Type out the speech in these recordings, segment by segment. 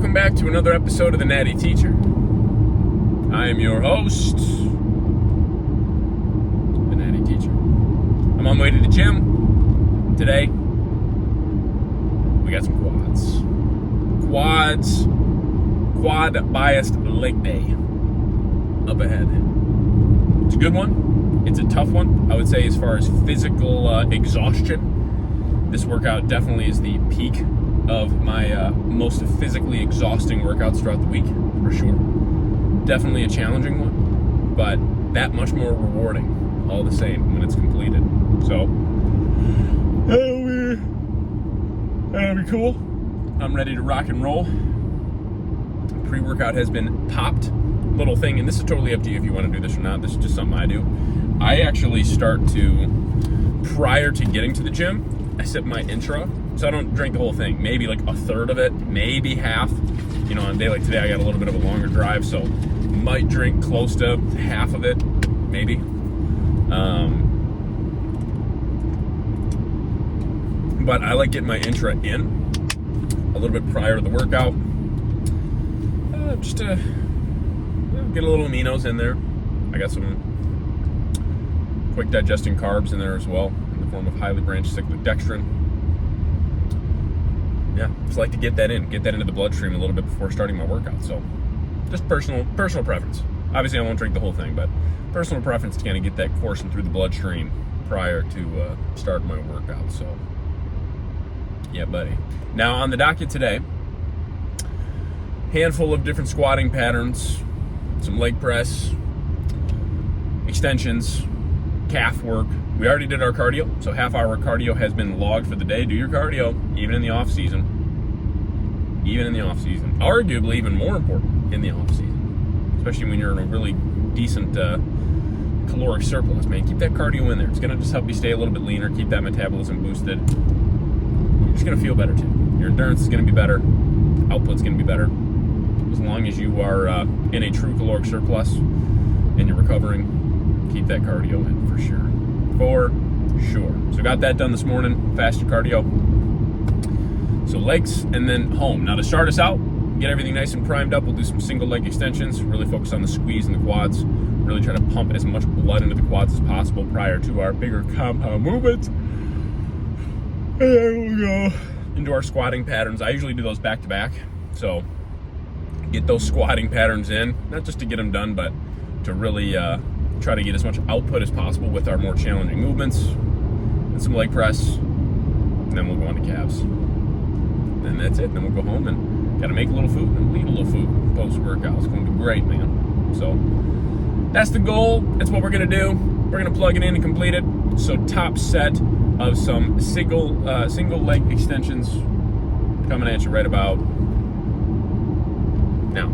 welcome back to another episode of the Natty Teacher. I am your host, the Natty Teacher. I'm on my way to the gym. Today, we got some quad-biased leg day up ahead. It's a good one. It's a tough one, I would say, as far as physical exhaustion. This workout definitely is the peak of my most physically exhausting workouts throughout the week, for sure. Definitely a challenging one, but that much more rewarding all the same when it's completed. So, that'll be cool. I'm ready to rock and roll. Pre-workout has been popped. Little thing, and this is totally up to you if you want to do this or not. This is just something I do. I actually start to, prior to getting to the gym, I sip my intro, so I don't drink the whole thing. Maybe like a third of it, maybe half. You know, on a day like today, I got a little bit of a longer drive, so might drink close to half of it, maybe. But I like getting my intra in a little bit prior to the workout, just to get a little aminos in there. I got some quick digesting carbs in there as well, in the form of highly branched cyclic dextrin. Yeah, just like to get that into the bloodstream a little bit before starting my workout. So, just personal preference. Obviously, I won't drink the whole thing, but personal preference to kind of get that coursing through the bloodstream prior to start my workout. So, yeah, buddy. Now, on the docket today, handful of different squatting patterns, some leg press, extensions, calf work. We already did our cardio, so half-hour cardio has been logged for the day. Do your cardio, even in the off-season. Even in the off-season. Arguably even more important in the off-season, especially when you're in a really decent caloric surplus, man. Keep that cardio in there. It's going to just help you stay a little bit leaner, keep that metabolism boosted. You're just going to feel better, too. Your endurance is going to be better. Output's going to be better. As long as you are in a true caloric surplus and you're recovering, keep that cardio in for sure. For sure. So got that done this morning, fasted cardio. So legs and then home. Now to start us out, get everything nice and primed up, we'll do some single leg extensions, really focus on the squeeze in the quads, really try to pump as much blood into the quads as possible prior to our bigger compound movements. And then we'll go into our squatting patterns. I usually do those back to back. So get those squatting patterns in, not just to get them done, but to really try to get as much output as possible with our more challenging movements and some leg press, and then we'll go on to calves. And that's it. Then we'll go home and gotta make a little food and eat a little food post-workout. It's gonna be great, man. So that's the goal. That's what we're gonna do. We're gonna plug it in and complete it. So top set of some single leg extensions coming at you right about now.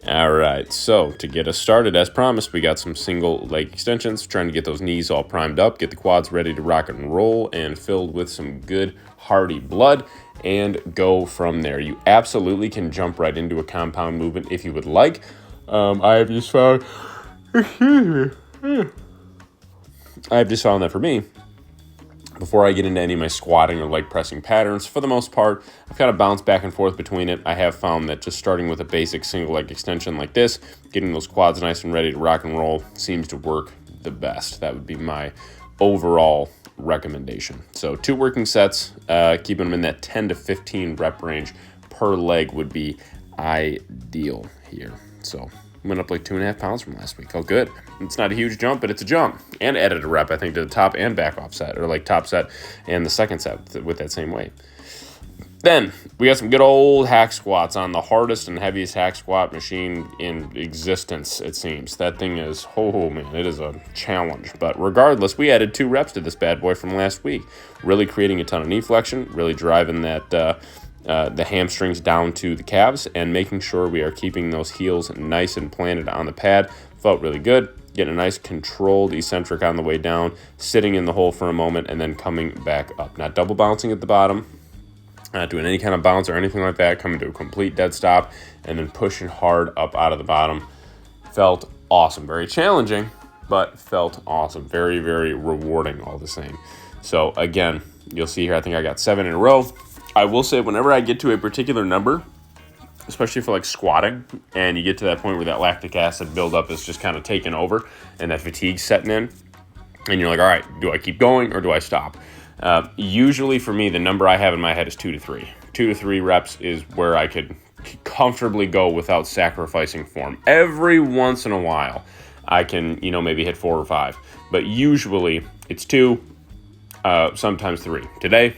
All right, so to get us started, as promised, we got some single leg extensions, trying to get those knees all primed up, get the quads ready to rock and roll, and filled with some good, hearty blood, and go from there. You absolutely can jump right into a compound movement if you would like. I have just found that for me, before I get into any of my squatting or leg pressing patterns, for the most part, I've kind of bounced back and forth between it. I have found that just starting with a basic single leg extension like this, getting those quads nice and ready to rock and roll, seems to work the best. That would be my overall recommendation. So 2 working sets, keeping them in that 10 to 15 rep range per leg would be ideal here. So went up like 2.5 pounds from last week. Oh, good. It's not a huge jump, but it's a jump. And added a rep, I think, to the top and back off set, or like top set and the second set with that same weight. Then we got some good old hack squats on the hardest and heaviest hack squat machine in existence, it seems. That thing is, oh man, it is a challenge. But regardless, we added 2 reps to this bad boy from last week, really creating a ton of knee flexion, really driving that the hamstrings down to the calves, and making sure we are keeping those heels nice and planted on the pad. Felt really good. Getting a nice controlled eccentric on the way down, sitting in the hole for a moment, and then coming back up. Not double bouncing at the bottom, not doing any kind of bounce or anything like that, coming to a complete dead stop, and then pushing hard up out of the bottom. Felt awesome. Very challenging, but felt awesome. Very, very rewarding all the same. So again, you'll see here, I think I got 7 in a row. I will say whenever I get to a particular number, especially for like squatting, and you get to that point where that lactic acid buildup is just kind of taking over and that fatigue's setting in, and you're like, all right, do I keep going or do I stop? Usually for me, the number I have in my head is 2 to 3. 2 to 3 reps is where I could comfortably go without sacrificing form. Every once in a while, I can, maybe hit 4 or 5, but usually it's 2, sometimes 3. Today,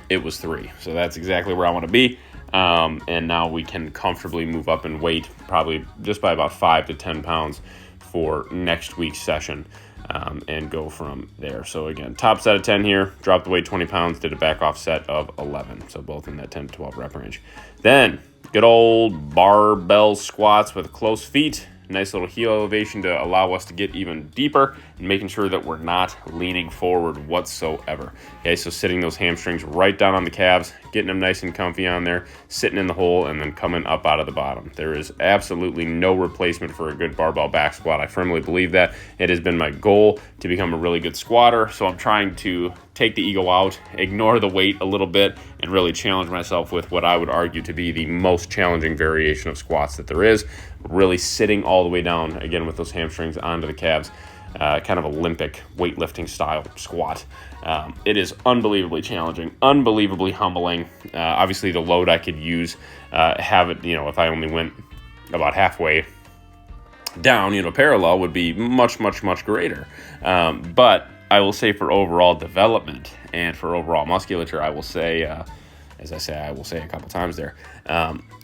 it was 3, so that's exactly where I want to be. And now we can comfortably move up in weight, probably just by about 5 to 10 pounds for next week's session, and go from there. So again, top set of 10 here, dropped the weight 20 pounds, did a back off set of 11. So both in that 10 to 12 rep range. Then good old barbell squats with close feet. Nice little heel elevation to allow us to get even deeper and making sure that we're not leaning forward whatsoever. Okay, so sitting those hamstrings right down on the calves, getting them nice and comfy on there, sitting in the hole, and then coming up out of the bottom. There is absolutely no replacement for a good barbell back squat. I firmly believe that. It has been my goal to become a really good squatter, so I'm trying to take the ego out, ignore the weight a little bit, and really challenge myself with what I would argue to be the most challenging variation of squats that there is. Really sitting all the way down, again, with those hamstrings onto the calves. Kind of Olympic weightlifting style squat. It is unbelievably challenging, unbelievably humbling. Obviously, the load I could use, have it, if I only went about halfway down, parallel would be much, much, much greater. But I will say for overall development and for overall musculature, I will say, as I say, I will say a couple times there,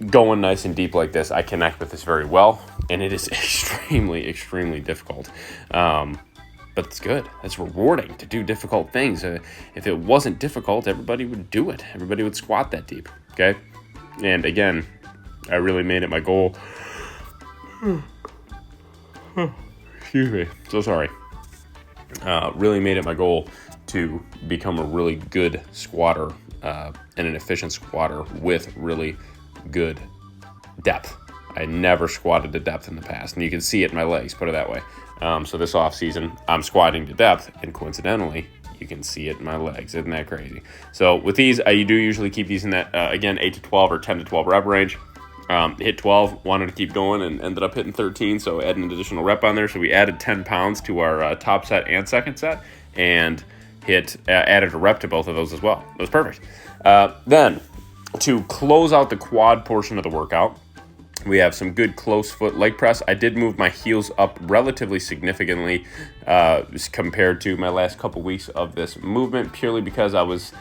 going nice and deep like this, I connect with this very well, and it is extremely, extremely difficult. But it's good. It's rewarding to do difficult things. If it wasn't difficult, everybody would do it. Everybody would squat that deep, okay? And again, I really made it my goal. Excuse me. So sorry. Really made it my goal to become a really good squatter and an efficient squatter with really good depth. I never squatted to depth in the past, and you can see it in my legs, put it that way. So this off season, I'm squatting to depth, and coincidentally, you can see it in my legs. Isn't that crazy? So with these, I do usually keep these in that, again, 8 to 12 or 10 to 12 rep range. Hit 12, wanted to keep going, and ended up hitting 13, so adding an additional rep on there. So we added 10 pounds to our top set and second set, and added a rep to both of those as well. It was perfect. Then, to close out the quad portion of the workout, we have some good close foot leg press. I did move my heels up relatively significantly compared to my last couple weeks of this movement, purely because I was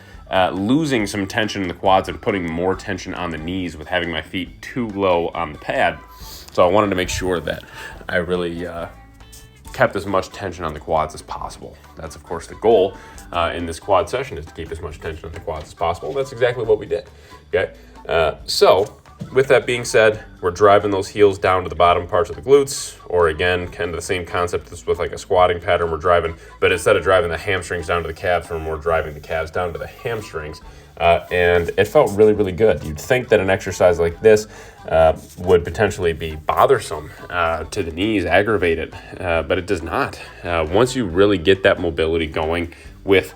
losing some tension in the quads and putting more tension on the knees with having my feet too low on the pad. So I wanted to make sure that I really kept as much tension on the quads as possible. That's, of course, the goal in this quad session, is to keep as much tension on the quads as possible. That's exactly what we did. Okay, so with that being said, we're driving those heels down to the bottom parts of the glutes, or again, kind of the same concept as with like a squatting pattern we're driving, but instead of driving the hamstrings down to the calves, we're more driving the calves down to the hamstrings. And it felt really, really good. You'd think that an exercise like this would potentially be bothersome to the knees, aggravate it, but it does not. Once you really get that mobility going with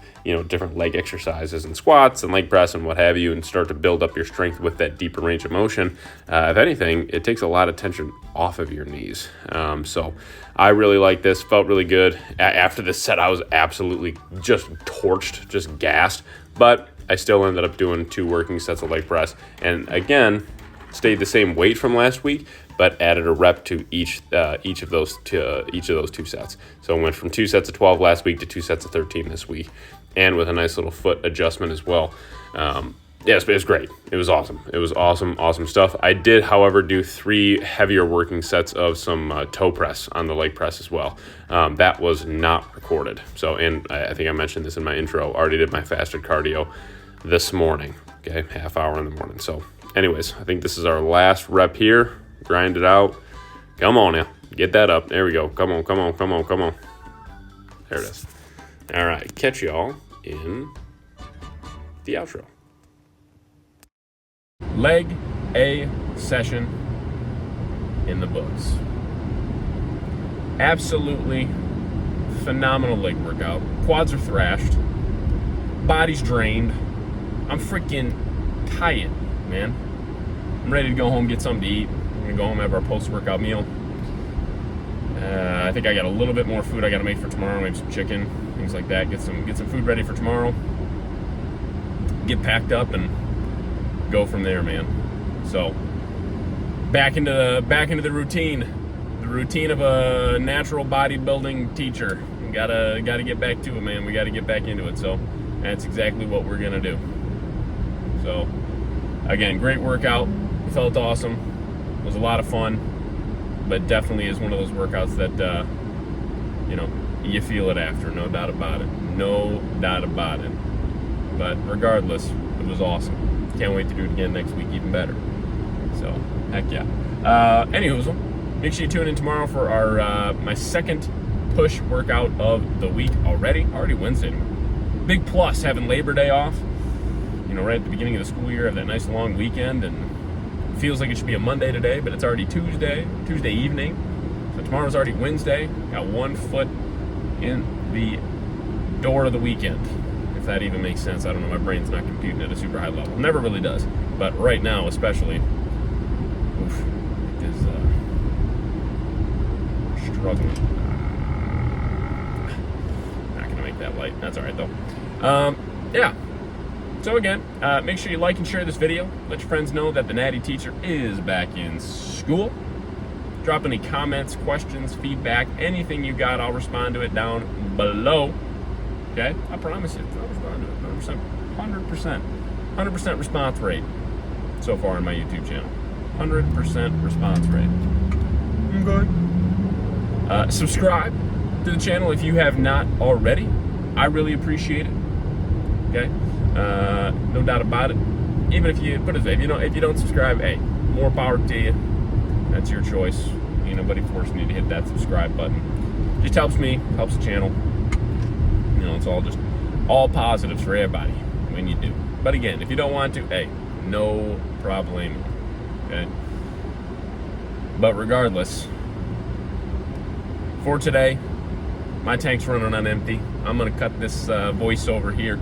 different leg exercises and squats and leg press and what have you, and start to build up your strength with that deeper range of motion, if anything, it takes a lot of tension off of your knees. So I really like this, felt really good. After this set, I was absolutely just torched, just gassed, but I still ended up doing 2 working sets of leg press, and again, stayed the same weight from last week, but added a rep to each of those 2 sets. So I went from 2 sets of 12 last week to 2 sets of 13 this week, and with a nice little foot adjustment as well. Yes, but it was great. It was awesome. It was awesome stuff. I did, however, do 3 heavier working sets of some toe press on the leg press as well. That was not recorded. So, and I think I mentioned this in my intro, already did my fasted cardio this morning. Okay, half hour in the morning. So anyways, I think this is our last rep here. Grind it out. Come on now. Get that up. There we go. Come on. There it is. All right. Catch y'all in the outro. Leg A session in the books. Absolutely phenomenal leg workout. Quads are thrashed. Body's drained. I'm freaking tired, man. I'm ready to go home, get something to eat. We're gonna go home, have our post-workout meal. I think I got a little bit more food I gotta make for tomorrow, maybe some chicken, things like that. Get some food ready for tomorrow. Get packed up and go from there, man. So back into the routine of a natural bodybuilding teacher. Gotta get back to it, man. We gotta get back into it. So that's exactly what we're gonna do. So again, great workout. It felt awesome. It was a lot of fun, but definitely is one of those workouts that you feel it after, no doubt about it. No doubt about it. But regardless, it was awesome. Can't wait to do it again next week, even better. So heck yeah. Anywho, make sure you tune in tomorrow for our my second push workout of the week already Wednesday. Big plus having Labor Day off, right at the beginning of the school year, have that nice long weekend, and it feels like it should be a Monday today, but it's already Tuesday evening. So tomorrow's already Wednesday. Got one foot in the door of the weekend, if that even makes sense. I don't know, my brain's not computing at a super high level. Never really does, but right now especially, is struggling. Not gonna make that light. That's all right though. Yeah. So again, make sure you like and share this video. Let your friends know that the Natty teacher is back in school. Drop any comments, questions, feedback, anything you got. I'll respond to it down below. Okay? I promise you, I'll respond to it. 100% response rate so far on my YouTube channel. 100% response rate. Okay. Subscribe to the channel if you have not already. I really appreciate it. Okay? No doubt about it. Even if you if you don't subscribe, hey, more power to you. That's your choice. Ain't nobody forcing you to hit that subscribe button. Just helps me, helps the channel. It's all positives for everybody when you do. But again, if you don't want to, hey, no problem. Okay. But regardless, for today, my tank's running on empty. I'm gonna cut this voice over here.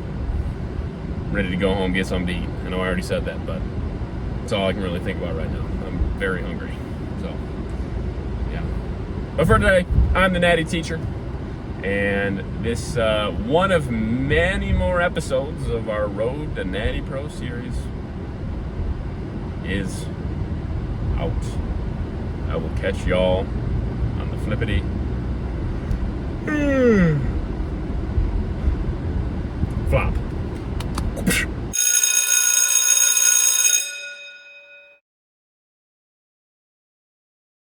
Ready to go home, get something to eat. I know I already said that, but that's all I can really think about right now. I'm very hungry. So, yeah. But for today, I'm the Natty teacher, and this one of many more episodes of our Road to Natty Pro series is out. I will catch y'all on the flippity. Flop.